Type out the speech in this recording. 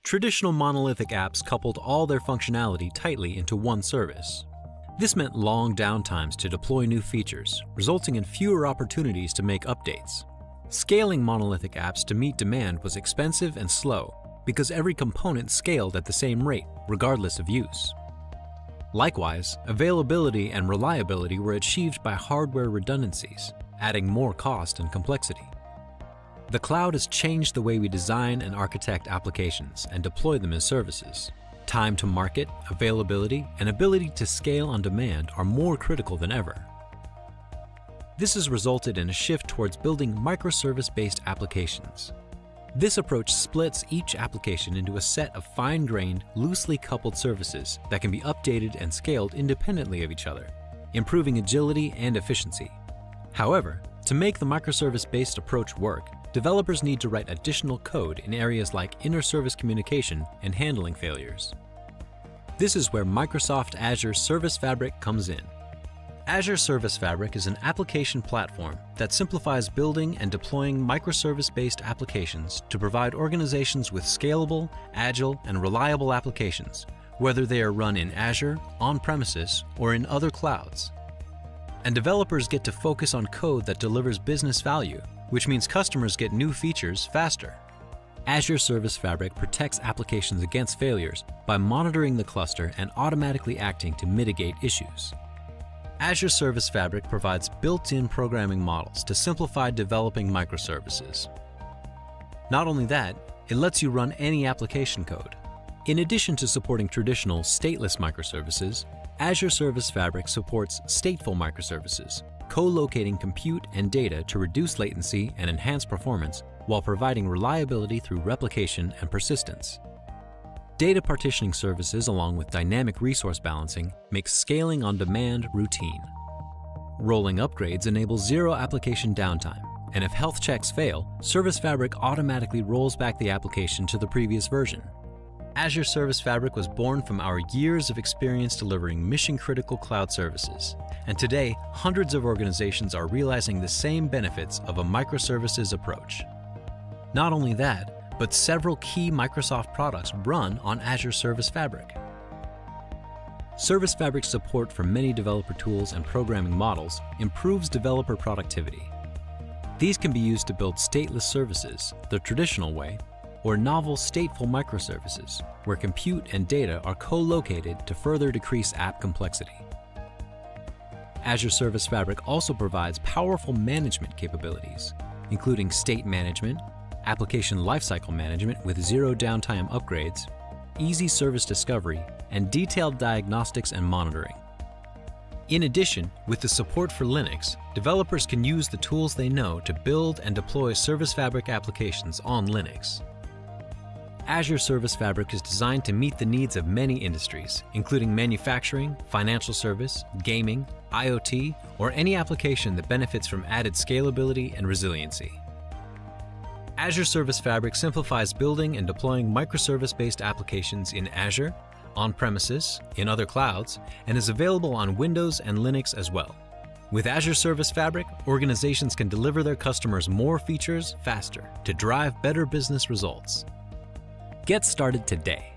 Traditional monolithic apps coupled all their functionality tightly into one service. This meant long downtimes to deploy new features, resulting in fewer opportunities to make updates. Scaling monolithic apps to meet demand was expensive and slow because every component scaled at the same rate, regardless of use. Likewise, availability and reliability were achieved by hardware redundancies, adding more cost and complexity. The cloud has changed the way we design and architect applications and deploy them as services. Time to market, availability, and ability to scale on demand are more critical than ever. This has resulted in a shift towards building microservice-based applications. This approach splits each application into a set of fine-grained, loosely coupled services that can be updated and scaled independently of each other, improving agility and efficiency. However, to make the microservice-based approach work, developers need to write additional code in areas like inter-service communication and handling failures. This is where Microsoft Azure Service Fabric comes in. Azure Service Fabric is an application platform that simplifies building and deploying microservice-based applications to provide organizations with scalable, agile, and reliable applications, whether they are run in Azure, on-premises, or in other clouds. And developers get to focus on code that delivers business value, which means customers get new features faster. Azure Service Fabric protects applications against failures by monitoring the cluster and automatically acting to mitigate issues. Azure Service Fabric provides built-in programming models to simplify developing microservices. Not only that, it lets you run any application code. In addition to supporting traditional stateless microservices, Azure Service Fabric supports stateful microservices, co-locating compute and data to reduce latency and enhance performance while providing reliability through replication and persistence. Data partitioning services along with dynamic resource balancing make scaling on demand routine. Rolling upgrades enable zero application downtime, and if health checks fail, Service Fabric automatically rolls back the application to the previous version. Azure Service Fabric was born from our years of experience delivering mission-critical cloud services, and today, hundreds of organizations are realizing the same benefits of a microservices approach. Not only that, but several key Microsoft products run on Azure Service Fabric. Service Fabric support for many developer tools and programming models improves developer productivity. These can be used to build stateless services the traditional way, or novel stateful microservices, where compute and data are co-located to further decrease app complexity. Azure Service Fabric also provides powerful management capabilities, including state management, application lifecycle management with zero downtime upgrades, easy service discovery, and detailed diagnostics and monitoring. In addition, with the support for Linux, developers can use the tools they know to build and deploy Service Fabric applications on Linux. Azure Service Fabric is designed to meet the needs of many industries, including manufacturing, financial service, gaming, IoT, or any application that benefits from added scalability and resiliency. Azure Service Fabric simplifies building and deploying microservice-based applications in Azure, on-premises, in other clouds, and is available on Windows and Linux as well. With Azure Service Fabric, organizations can deliver their customers more features faster to drive better business results. Get started today.